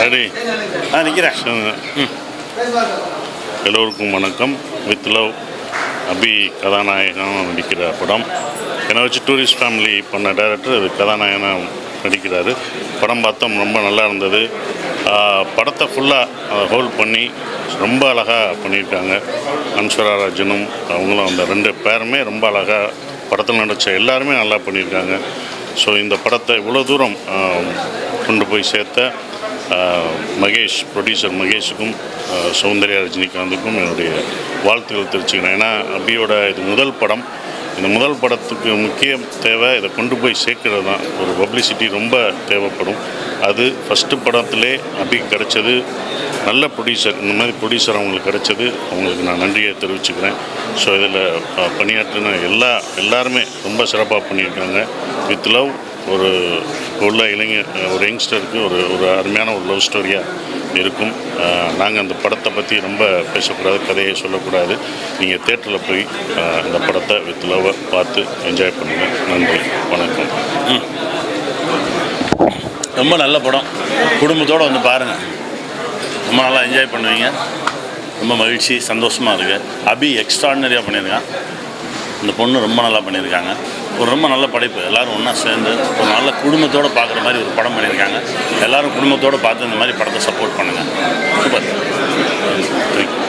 Ready நிற்கிறேன். எல்லோருக்கும் வணக்கம். வித் லவ் அபி கதாநாயகனாக நடிக்கிற படம். என்னை வச்சு டூரிஸ்ட் ஃபேமிலி பண்ண டைரக்டர் இது கதாநாயகனாக நடிக்கிறாரு. படம் பார்த்தோம், ரொம்ப நல்லா இருந்தது. படத்தை ஃபுல்லாக ஹோல்ட் பண்ணி ரொம்ப அழகாக பண்ணியிருக்காங்க. அன்ஸ்வரா ராஜனும் அவங்களும் அந்த 2 பேருமே ரொம்ப அழகாக படத்தில் நடித்த எல்லாருமே நல்லா பண்ணியிருக்காங்க. ஸோ இந்த படத்தை இவ்வளோ தூரம் கொண்டு போய் சேர்த்த மகேஷ், ப்ரொடியூசர் மகேஷுக்கும் சௌந்தர்யா ரஜினிகாந்துக்கும் என்னுடைய வாழ்த்துக்கள் தெரிவிச்சுக்கிறேன். ஏன்னா அபியோட இது முதல் படம். இந்த முதல் படத்துக்கு முக்கிய தேவை இதை கொண்டு போய் சேர்க்கிறது தான். ஒரு பப்ளிசிட்டி ரொம்ப தேவைப்படும். அது ஃபஸ்ட்டு படத்திலே அபிக்கு கிடச்சது. நல்ல ப்ரொடியூசர், இந்த மாதிரி ப்ரொடியூசர் அவங்களுக்கு கிடச்சது. அவங்களுக்கு நான் நன்றியை தெரிவிச்சுக்கிறேன். ஸோ இதில் பணியாற்றின எல்லாருமே ரொம்ப சிறப்பாக பண்ணியிருக்காங்க. வித் லவ் ஒரு உள்ள ஒரு யங்ஸ்டருக்கு ஒரு அருமையான ஒரு லவ் ஸ்டோரியாக இருக்கும். நாங்கள் அந்த படத்தை பற்றி ரொம்ப பேசக்கூடாது, கதையை சொல்லக்கூடாது. நீங்கள் தேட்டரில் போய் அந்த படத்தை வித் லவ்வை பார்த்து என்ஜாய் பண்ணுங்கள். நன்றி, வணக்கம். ரொம்ப நல்ல படம். குடும்பத்தோடு வந்து பாருங்கள், ரொம்ப நல்லா என்ஜாய் பண்ணுவீங்க. ரொம்ப மகிழ்ச்சி, சந்தோஷமாக இருக்குது. அபி எக்ஸ்ட்ராடினரியாக பண்ணியிருக்கான். இந்த பொண்ணு ரொம்ப நல்லா பண்ணியிருக்காங்க. ஒரு ரொம்ப நல்ல படைப்பு. எல்லோரும் ஒன்றா சேர்ந்து ஒரு நல்ல குடும்பத்தோடு பார்க்குற மாதிரி ஒரு படம் பண்ணியிருக்காங்க. எல்லோரும் குடும்பத்தோடு பார்த்து இந்த மாதிரி படத்தை சப்போர்ட் பண்ணுங்கள். சூப்பர். தேங்க்யூ.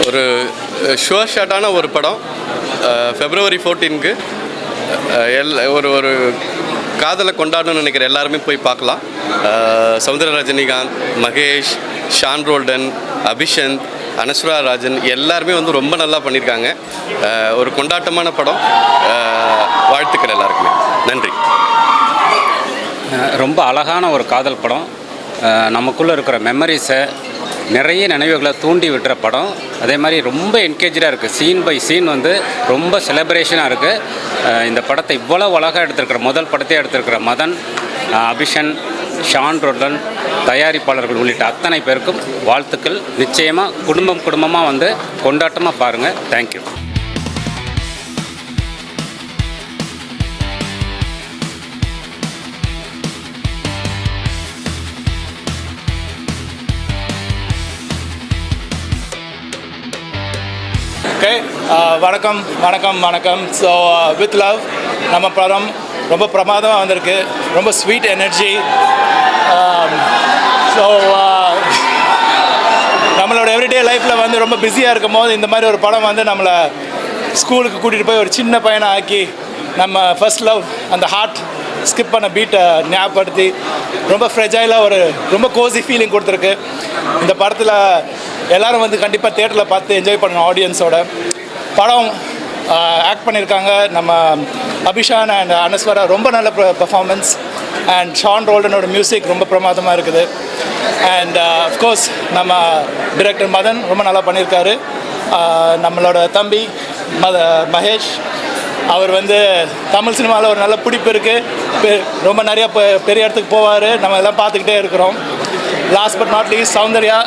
ஒரு ஷுவர் ஷாட்டான ஒரு படம். February 14க்கு ஒரு காதலை கொண்டாடணும்னு நினைக்கிற எல்லாருமே போய் பார்க்கலாம். சௌந்தர்யா ரஜினிகாந்த், மகேஷ், ஷான் ரோல்டன், அபிஷந்த், அனஸ்வரா ராஜன் எல்லாருமே வந்து ரொம்ப நல்லா பண்ணியிருக்காங்க. ஒரு கொண்டாட்டமான படம். வாழ்த்துக்கள் எல்லாருக்குமே. நன்றி. ரொம்ப அழகான ஒரு காதல் படம். நமக்குள்ளே இருக்கிற மெமரிஸை, நிறைய நினைவுகளை தூண்டி விட்டுற படம். அதே மாதிரி ரொம்ப என்கேஜாக இருக்குது. சீன் பை சீன் வந்து ரொம்ப செலிப்ரேஷனாக இருக்குது. இந்த படத்தை இவ்வளோ அழகாக எடுத்திருக்கிற, முதல் படத்தையே எடுத்திருக்கிற மதன், அபிஷன், ஷான் ரோல்டன், தயாரிப்பாளர்கள் உள்ளிட்ட அத்தனை பேருக்கும் வாழ்த்துக்கள். நிச்சயமாக குடும்பமாக வந்து கொண்டாட்டமாக பாருங்கள். தேங்க்யூ. வணக்கம் வணக்கம் வணக்கம். ஸோ வித் லவ் நம்ம படம் ரொம்ப பிரமாதமாக வந்திருக்கு. ரொம்ப ஸ்வீட் எனர்ஜி. ஸோ நம்மளோட எவ்ரிடே லைஃப்பில் வந்து ரொம்ப பிஸியாக இருக்கும் போது இந்த மாதிரி ஒரு படம் வந்து நம்மளை ஸ்கூலுக்கு கூட்டிகிட்டு போய் ஒரு சின்ன பையனை ஆக்கி நம்ம ஃபர்ஸ்ட் லவ் அந்த ஹார்ட் ஸ்கிப் பண்ண பீட்டை ஞாபகப்படுத்தி ரொம்ப ஃப்ரெஜைலாக ஒரு ரொம்ப கோசி ஃபீலிங் கொடுத்துருக்கு. இந்த படத்தில் எல்லோரும் வந்து கண்டிப்பாக தேட்டரில் பார்த்து என்ஜாய் பண்ணணும். ஆடியன்ஸோட படம் ஆக்ட் பண்ணியிருக்காங்க நம்ம அபிஷான் அண்ட் அனஸ்வரா. ரொம்ப நல்ல பெர்ஃபார்மன்ஸ். அண்ட் ஷான் ரோல்டனோட மியூசிக் ரொம்ப பிரமாதமாக இருக்குது. அண்ட் அஃப்கோர்ஸ் நம்ம டிரெக்டர் மதன் ரொம்ப நல்லா பண்ணியிருக்காரு. நம்மளோட தம்பி மகேஷ், அவர் வந்து தமிழ் சினிமாவில் ஒரு நல்ல பிடிப்பு இருக்குது. ரொம்ப நிறையா பெரிய இடத்துக்கு போவார். நம்ம எல்லாம் பார்த்துக்கிட்டே இருக்கிறோம். Last but not least Soundarya.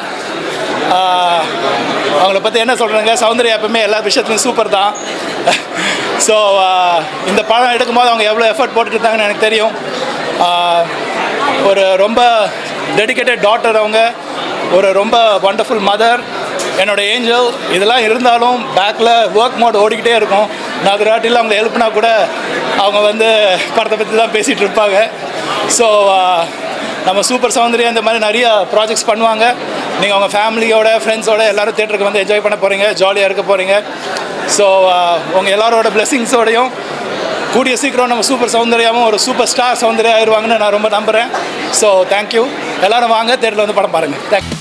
அவங்கள பற்றி என்ன சொல்கிறேங்க, சௌந்தர்யா எப்பவுமே எல்லா விஷயத்துலையும் சூப்பர் தான். ஸோ இந்த படம் எடுக்கும்போது அவங்க எவ்வளோ எஃபர்ட் போட்டுருந்தாங்கன்னு எனக்கு தெரியும். ஒரு ரொம்ப டெடிக்கேட்டட் டாட்டர் அவங்க, ஒரு ரொம்ப வண்டர்ஃபுல் மதர், என்னோட ஏஞ்சல். இதெல்லாம் இருந்தாலும் பேக்கில் ஒர்க் மோட் ஓடிக்கிட்டே இருக்கும். நான் அது ராட்டில் அவங்க ஹெல்ப்னா கூட அவங்க வந்து படத்தை பற்றி தான் பேசிகிட்டு இருப்பாங்க. ஸோ நம்ம சூப்பர் சௌந்தர்யா இந்த மாதிரி நிறைய ப்ராஜெக்ட்ஸ் பண்ணுவாங்க. நீங்கள் அவங்க ஃபேமிலியோட, ஃப்ரெண்ட்ஸோட எல்லோரும் தேட்டருக்கு வந்து என்ஜாய் பண்ண போகிறீங்க, ஜாலியாக இருக்க போகிறீங்க. ஸோ உங்கள் எல்லாரோட பிளெஸிங்ஸோடையும் கூடிய சீக்கிரம் நம்ம சூப்பர் சௌந்தர்யாவும் ஒரு சூப்பர் ஸ்டார் சௌந்தர்யா ஆயிடுவாங்கன்னு நான் ரொம்ப நம்புகிறேன். So thank you. எல்லோரும் வாங்க, தேட்டரில் வந்து படம் பாருங்கள். தேங்க்யூ.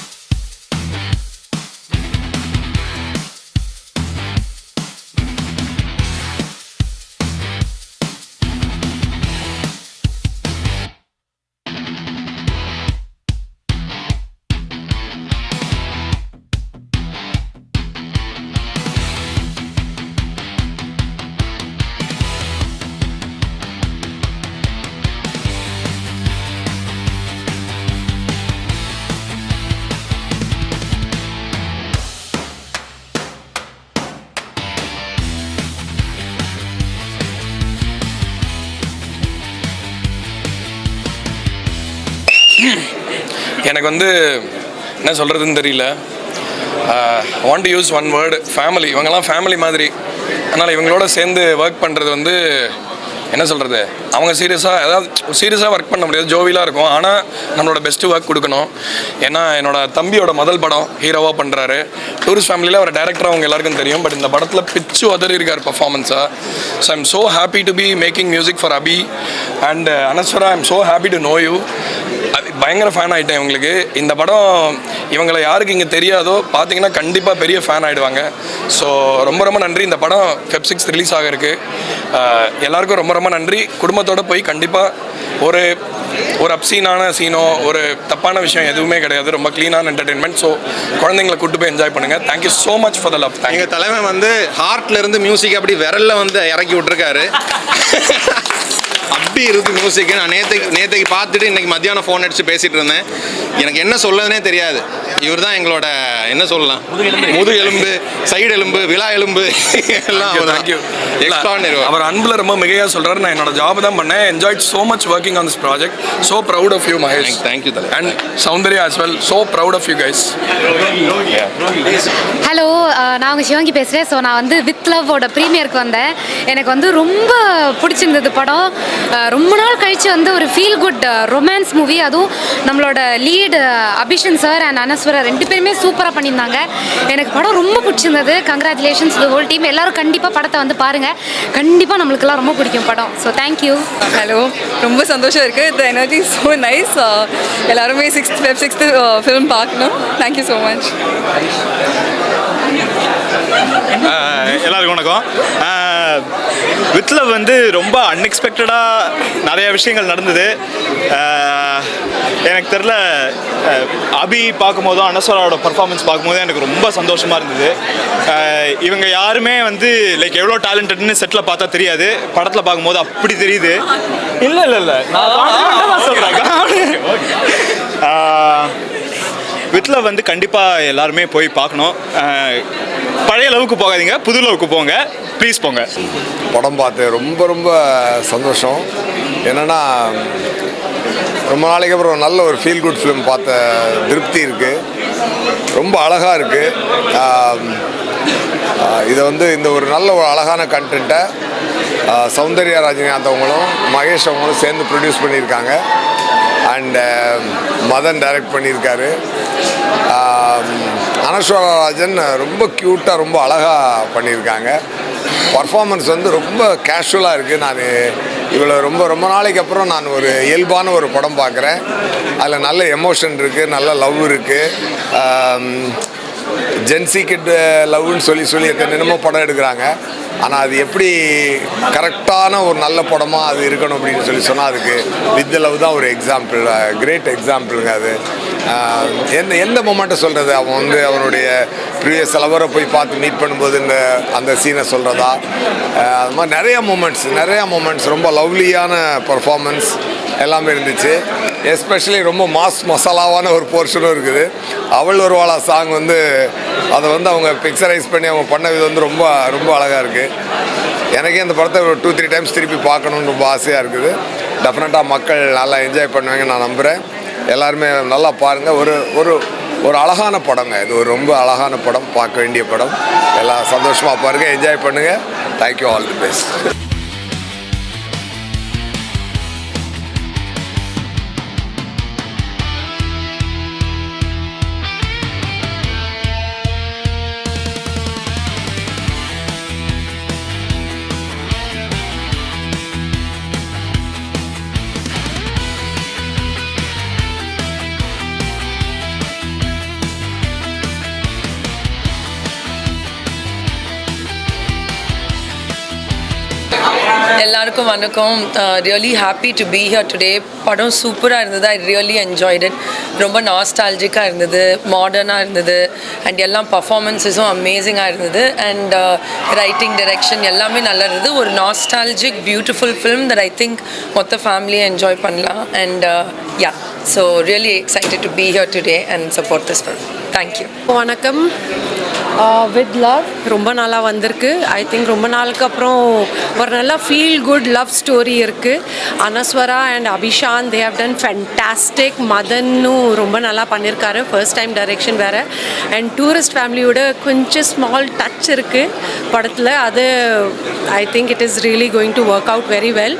எனக்கு வந்து என்ன சொல்கிறதுன்னு தெரியல. Want to use one word, family. இவங்கெல்லாம் ஃபேமிலி மாதிரி. அதனால் இவங்களோட சேர்ந்து ஒர்க் பண்ணுறது வந்து என்ன சொல்கிறது, அவங்க சீரியஸாக ஒர்க் பண்ண முடியாது, ஜோவிலாக இருக்கும். ஆனால் நம்மளோட பெஸ்ட்டு ஒர்க் கொடுக்கணும். ஏன்னா என்னோடய தம்பியோட முதல் படம் ஹீரோவாக பண்ணுறாரு. டூரிஸ்ட் ஃபேமிலியில் அவர் டேரக்டராக அவங்க எல்லாருக்கும் தெரியும். பட் இந்த படத்தில் பிச்சு உதறி இருக்கார் பர்ஃபார்மன்ஸாக. So I'm so happy to be making music for Abhi and Anaswara. I'm so happy to know you. பயங்கர ஃபேன் ஆகிட்டேன் இவங்களுக்கு. இந்த படம் இவங்களை யாருக்கு இங்கே தெரியாதோ பார்த்தீங்கன்னா கண்டிப்பாக பெரிய ஃபேன் ஆகிடுவாங்க. ஸோ ரொம்ப ரொம்ப நன்றி. இந்த படம் Feb 6 ரிலீஸ் ஆக இருக்குது. எல்லாருக்கும் ரொம்ப ரொம்ப நன்றி. குடும்பத்தோடு போய் கண்டிப்பாக ஒரு அப்சீனான சீனோ ஒரு தப்பான விஷயம் எதுவுமே கிடையாது. ரொம்ப க்ளீனான என்டர்டெயின்மெண்ட். ஸோ குழந்தைங்களை கூட்டு போய் என்ஜாய் பண்ணுங்கள். Thank you so much for the love. எங்கள் தலைமை வந்து ஹார்ட்லேருந்து மியூசிக் அப்படி விரலில் வந்து இறக்கி விட்டுருக்காரு. அப்படி இருக்குது மியூசிக்கு. நான் நேற்றுக்கு பார்த்துட்டு இன்றைக்கி மத்தியானம் ஃபோன் அடித்து பேசிகிட்டு இருந்தேன். எனக்கு என்ன சொல்லதுனே தெரியாது. இவர் தான் எங்களோட என்ன சொல்லலாம், முது எலும்பு, சைடு எலும்பு, விழா எலும்பு எல்லாம். தேங்க்யூ. எக்ஸ்ட்ராடினரி. அவர் அன்பில் ரொம்ப மிகையாக சொல்கிறார். நான் என்னோட ஜாப் தான் பண்ணேன். Enjoyed so much working on this project. So proud of you Mahesh. Thank you தலை. And Soundarya as well. So proud of you guys. Hello, நான் உங்கள் சிவங்கி பேசுகிறேன். ஸோ நான் வந்து வித் லவ்வோட ப்ரீமியருக்கு வந்தேன். எனக்கு வந்து ரொம்ப பிடிச்சிருந்தது படம். ரொம்ப நாள் கழித்து வந்து ஒரு ஃபீல் குட் ரொமான்ஸ் மூவி. அதுவும் நம்மளோட லீடு அபிஷன் சார் அண்ட் அனஸ்வரா 2 பேருமே சூப்பராக பண்ணியிருந்தாங்க. எனக்கு படம் ரொம்ப பிடிச்சிருந்தது. Congratulations the whole team. எல்லோரும் கண்டிப்பாக படத்தை வந்து பாருங்கள். கண்டிப்பாக நம்மளுக்கெல்லாம் ரொம்ப பிடிக்கும் படம். So thank you. ஹலோ, ரொம்ப சந்தோஷம் இருக்குது. The energy so nice. எல்லாருமே Feb 6 ஃபிலிம் பார்க்கணும். Thank you so much. எல்லாருக்கும் வணக்கம். வித் லவ் வந்து ரொம்ப அன்எக்ஸ்பெக்டடாக நிறைய விஷயங்கள் நடந்தது. எனக்கு தெரில, அபி பார்க்கும்போதும் அனஸ்வராவோட பர்ஃபார்மன்ஸ் பார்க்கும்போதும் எனக்கு ரொம்ப சந்தோஷமாக இருந்தது. இவங்க யாருமே வந்து லைக் எவ்வளோ டேலண்டட்னு செட்டில் பார்த்தா தெரியாது, படத்தில் பார்க்கும்போது அப்படி தெரியுது. இல்லை நான் சொல்கிறேன். வித் லவ் வந்து கண்டிப்பாக எல்லாருமே போய் பார்க்கணும். பழைய லவுக்கு போகாதீங்க, புது லவுக்கு போங்க, ப்ளீஸ் போங்க. படம் பார்த்து ரொம்ப ரொம்ப சந்தோஷம். என்னென்னா ரொம்ப நாளைக்கு அப்புறம் நல்ல ஒரு ஃபீல் குட் ஃபிலிம் பார்த்த திருப்தி இருக்குது. ரொம்ப அழகாக இருக்குது. இதை வந்து இந்த ஒரு நல்ல ஒரு அழகான கண்டென்ட்டை சௌந்தர்யா ரஜினிகாந்த் அவங்களும் மகேஷ் அவங்களும் சேர்ந்து ப்ரொடியூஸ் பண்ணியிருக்காங்க. அண்டு மதன் டைரக்ட் பண்ணியிருக்காரு. அனஸ்வரா ராஜன் ரொம்ப க்யூட்டாக ரொம்ப அழகாக பண்ணியிருக்காங்க. பர்ஃபார்மன்ஸ் வந்து ரொம்ப கேஷுவலாக இருக்குது. நான் இவ்வளோ ரொம்ப ரொம்ப நாளைக்கு அப்புறம் நான் ஒரு இயல்பான ஒரு படம் பார்க்குறேன். அதில் நல்ல எமோஷன் இருக்குது, நல்ல லவ் இருக்குது. ஜென்சி கிட் லவ்னு சொல்லி என்னென்னமோ படம் எடுக்கிறாங்க. ஆனால் அது எப்படி கரெக்டான ஒரு நல்ல படமாக அது இருக்கணும் அப்படின்னு சொன்னால் அதுக்கு வித் லவ் தான் ஒரு எக்ஸாம்பிள், கிரேட் எக்ஸாம்பிளுங்க. அது எந்த மொமெண்ட்டை சொல்கிறது, அவன் வந்து அவனுடைய ப்ரீவியஸ் லவரை போய் பார்த்து மீட் பண்ணும்போது அந்த சீனை சொல்கிறதா, அது மாதிரி நிறையா மூமெண்ட்ஸ் ரொம்ப லவ்லியான பர்ஃபார்மன்ஸ் எல்லாமே இருந்துச்சு. எஸ்பெஷலி ரொம்ப மசாலாவான ஒரு போர்ஷனும் இருக்குது. அவள் ஒரு வாழா சாங் வந்து அதை வந்து அவங்க பிக்சரைஸ் பண்ணி அவங்க பண்ண விதம் வந்து ரொம்ப ரொம்ப அழகாக இருக்குது. எனக்கே இந்த படத்தை ஒரு 2-3 டைம்ஸ் திருப்பி பார்க்கணுன்னு ரொம்ப ஆசையாக இருக்குது. டெஃபினட்டாக மக்கள் நல்லா என்ஜாய் பண்ணுவாங்க நான் நம்புகிறேன். எல்லாருமே நல்லா பாருங்கள். ஒரு அழகான படங்க இது. ஒரு ரொம்ப அழகான படம், பார்க்க வேண்டிய படம். எல்லாம் சந்தோஷமாக பாருங்கள், என்ஜாய் பண்ணுங்கள். Thank you, all the best. எல்லாருக்கும் வணக்கம். Really happy to be here today. படம் சூப்பராக இருந்தது. I really enjoyed it. ரொம்ப நாஸ்டாலஜிக்காக இருந்தது, மாடர்னாக இருந்தது. அண்ட் எல்லாம் பர்ஃபார்மன்ஸஸும் அமேசிங்காக இருந்தது. அண்ட் ரைட்டிங், டைரக்ஷன் எல்லாமே நல்லா இருந்தது. ஒரு nostalgic beautiful film that I think மொத்த ஃபேமிலியை என்ஜாய் பண்ணலாம். And yeah, so really excited to be here today and support this film. Thank you. வணக்கம். வித் லவ் ரொம்ப நாளாக வந்திருக்கு. ஐ திங்க் ரொம்ப நாளுக்கு அப்புறம் ஒரு நல்ல ஃபீல் குட் லவ் ஸ்டோரி இருக்குது. Anaswara and Abishan they have done fantastic. மதனும் ரொம்ப நல்லா பண்ணியிருக்காரு, ஃபர்ஸ்ட் டைம் டைரெக்ஷன் வேறு. அண்ட் டூரிஸ்ட் ஃபேமிலியோட கொஞ்சம் ஸ்மால் டச் இருக்குது படத்தில். அது I think it is really going to work out very well.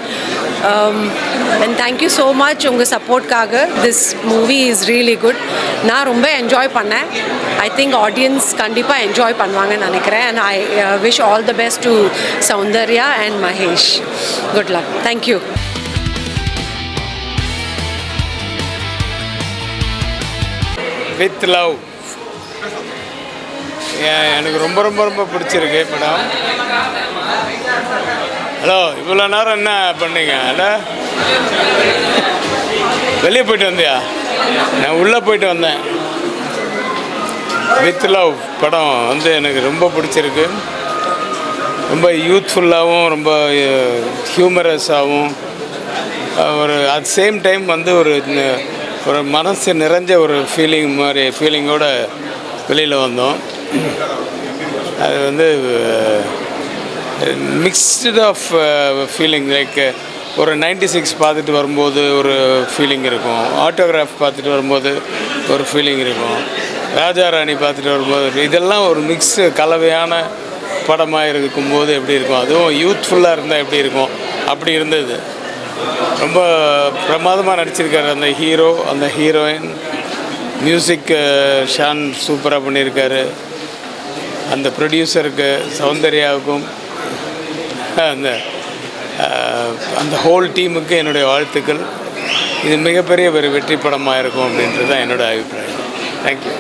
And thank you so much உங்கள் சப்போர்ட்காக. This movie is really good. நான் ரொம்ப என்ஜாய் பண்ணேன். ஐ திங்க் ஆடியன்ஸ் கண்டிப்பாக என்ஜாய் பண்ணுவாங்கன்னு நினைக்கிறேன். And I wish all the best to Soundarya and Mahesh. Good luck. Thank you. With love எனக்கு ரொம்ப ரொம்ப ரொம்ப பிடிச்சிருக்கு மேடம். ஹலோ, இவ்வளோ நேரம் என்ன பண்ணீங்க? ஹலோ, வெளியே போயிட்டு வந்தியா? நான் உள்ளே போயிட்டு வந்தேன். வித் லவ் படம் வந்து எனக்கு ரொம்ப பிடிச்சிருக்கு. ரொம்ப யூத்ஃபுல்லாகவும் ரொம்ப ஹியூமரஸாகவும் ஒரு அட் சேம் டைம் வந்து ஒரு மனசு நிறைஞ்ச ஒரு ஃபீலிங்கோட வெளியில் வந்தோம். அது வந்து மிக்ஸ்டு ஆஃப் ஃபீலிங். லைக் ஒரு 96 பார்த்துட்டு வரும்போது ஒரு ஃபீலிங் இருக்கும், ஆட்டோகிராஃப் பார்த்துட்டு வரும்போது ஒரு ஃபீலிங் இருக்கும், ராஜா ராணி பார்த்துட்டு வரும்போது, இதெல்லாம் ஒரு மிக்ஸு கலவையான படமாக இருக்கும்போது எப்படி இருக்கும், அதுவும் யூத்ஃபுல்லாக இருந்தால் எப்படி இருக்கும், அப்படி இருந்தது. ரொம்ப பிரமாதமாக நடிச்சிருக்காரு அந்த ஹீரோ, அந்த ஹீரோயின். மியூசிக் ஷான் சூப்பராக பண்ணியிருக்காரு. அந்த ப்ரொடியூசருக்கு சௌந்தர்யாவுக்கும் அந்த ஹோல் டீமுக்கு என்னுடைய வாழ்த்துக்கள். இது மிகப்பெரிய ஒரு வெற்றி படமாக இருக்கும் அப்படின்றது தான் என்னோடய அபிப்பிராயம். Thank you.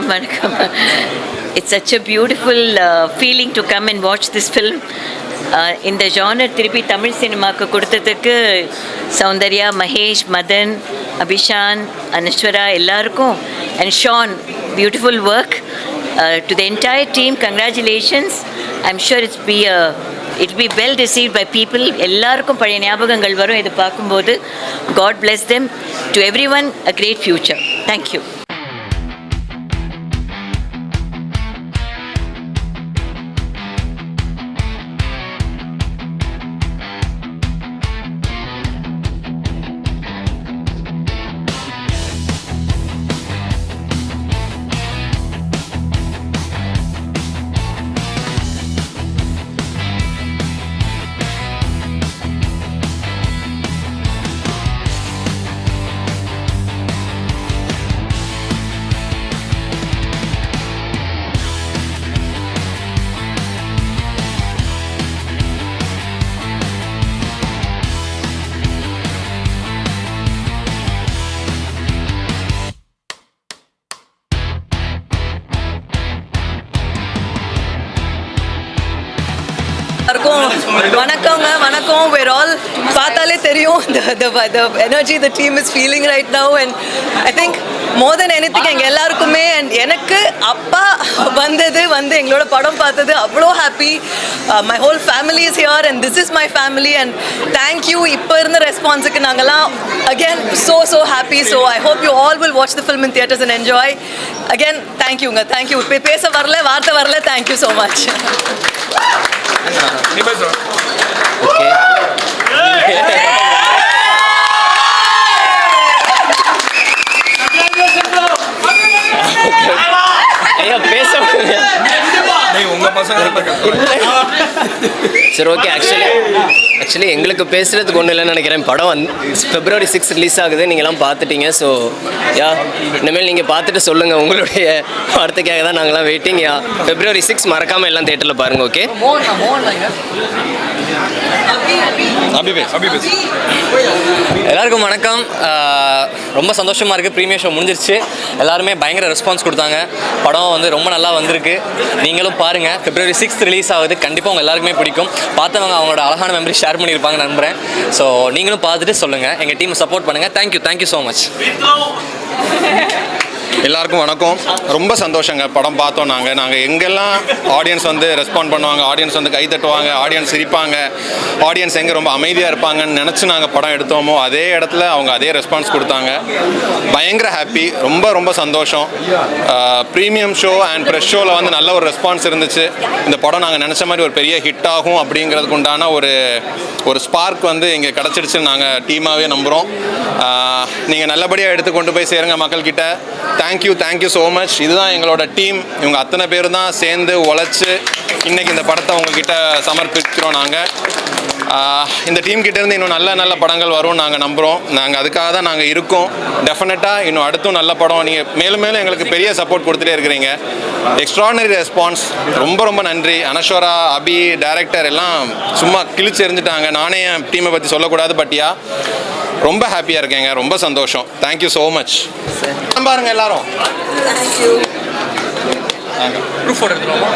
Vanakkam. It's such a beautiful feeling to come and watch this film. இந்த ஜானர் திருப்பி தமிழ் சினிமாவுக்கு கொடுத்ததுக்கு சௌந்தர்யா, மகேஷ், மதன், அபிஷான், அனஸ்வரா எல்லாருக்கும், and Sean, beautiful work. To the entire team, congratulations. I'm sure it'll be well received by people. எல்லாருக்கும் பழைய ஞாபகங்கள் வரும் இது பார்க்கும்போது. God bless them. To everyone, a great future. Thank you. வணக்கம். We're all பார்த்தாலே தெரியும் the energy the team is feeling right now, and I think more than anything எங்க எல்லாருக்குமே and எனக்கு அப்பா வந்து எங்களோட படம் பார்த்தது அவ்வளோ happy. My whole family is here and this is my family, and thank you. இப்போ இருந்த ரெஸ்பான்ஸுக்கு நாங்கெல்லாம் again so happy. So I hope you all will watch the film in theaters and enjoy. Again, thank you. பேச வரல, வார்த்தை வரல. Thank you so much. Okay. சரி, okay. Actually எங்களுக்கு பேசுகிறதுக்கு ஒன்றும் இல்லைன்னு நினைக்கிறேன். படம் February 6 ரிலீஸ் ஆகுது. நீங்கள்லாம் பார்த்துட்டீங்க. ஸோ இனிமேல் நீங்கள் பார்த்துட்டு சொல்லுங்கள். உங்களுடைய வார்த்தைக்காக தான் நாங்களாம் வெயிட்டிங். February 6 மறக்காமல் எல்லாம் தேட்டரில் பாருங்கள். ஓகே. எல்லாருக்கும் வணக்கம். ரொம்ப சந்தோஷமாக இருக்குது. ப்ரீமியர் ஷோ முடிஞ்சிருச்சு. எல்லாருமே பயங்கர ரெஸ்பான்ஸ் கொடுத்தாங்க. படம் வந்து ரொம்ப நல்லா வந்திருக்கு. நீங்களும் பாருங்கள். February 6 ரிலீஸ் ஆகுது. கண்டிப்பாக உங்கள் எல்லாருக்குமே பிடிக்கும். பார்த்தவங்க அவங்களோட அழகான மெமரி ஷேர் பண்ணியிருப்பாங்க நம்புகிறேன். ஸோ நீங்களும் பார்த்துட்டு சொல்லுங்கள். எங்கள் டீம் சப்போர்ட் பண்ணுங்கள். Thank you so much. எல்லாருக்கும் வணக்கம். ரொம்ப சந்தோஷங்க படம் பார்த்தோம். நாங்கள் எங்கெல்லாம் ஆடியன்ஸ் வந்து ரெஸ்பாண்ட் பண்ணுவாங்க, ஆடியன்ஸ் வந்து கை தட்டுவாங்க, ஆடியன்ஸ் சிரிப்பாங்க, ஆடியன்ஸ் எங்கே ரொம்ப அமைதியாக இருப்பாங்கன்னு நினச்சி நாங்கள் படம் எடுத்தோமோ அதே இடத்துல அவங்க அதே ரெஸ்பான்ஸ் கொடுத்தாங்க. பயங்கர ஹாப்பி, ரொம்ப ரொம்ப சந்தோஷம். ப்ரீமியம் ஷோ அண்ட் ப்ரெஷ் ஷோவில் வந்து நல்ல ஒரு ரெஸ்பான்ஸ் இருந்துச்சு. இந்த படம் நாங்கள் நினச்ச மாதிரி ஒரு பெரிய ஹிட் ஆகும் அப்படிங்கிறதுக்கு உண்டான ஒரு ஸ்பார்க் வந்து இங்கே கிடச்சிடுச்சுன்னு நாங்கள் டீமாகவே நம்புகிறோம். நீங்கள் நல்லபடியாக எடுத்து கொண்டு போய் சேருங்க மக்கள்கிட்ட. Thank you so much. இதுதான் எங்களோட டீம். இவங்க அத்தனை பேர் தான் சேர்ந்து உழைச்சி இன்றைக்கி இந்த படத்தை உங்ககிட்ட சமர்ப்பிக்கிறோம். நாங்கள் இந்த டீம் கிட்டேருந்து இன்னும் நல்ல படங்கள் வரும்னு நாங்கள் நம்புகிறோம். நாங்கள் அதுக்காக தான் நாங்கள் இருக்கோம். டெஃபினட்டாக இன்னும் அடுத்தும் நல்ல படம். நீங்கள் மேலும் எங்களுக்கு பெரிய சப்போர்ட் கொடுத்துட்டே இருக்கிறீங்க. Extraordinary response. ரொம்ப நன்றி. அனஸ்வரா, அபி, டைரக்டர் எல்லாம் சும்மா கிழிச்சு எறிஞ்சிட்டாங்க. நானே என் டீமை பற்றி சொல்லக்கூடாது, பட்டியா ரொம்ப ஹாப்பியாக இருக்கேங்க. ரொம்ப சந்தோஷம். Thank you so much. பாருங்க எல்லாரும். ப்ரூஃப் போட்டு எடுத்துருவோமா?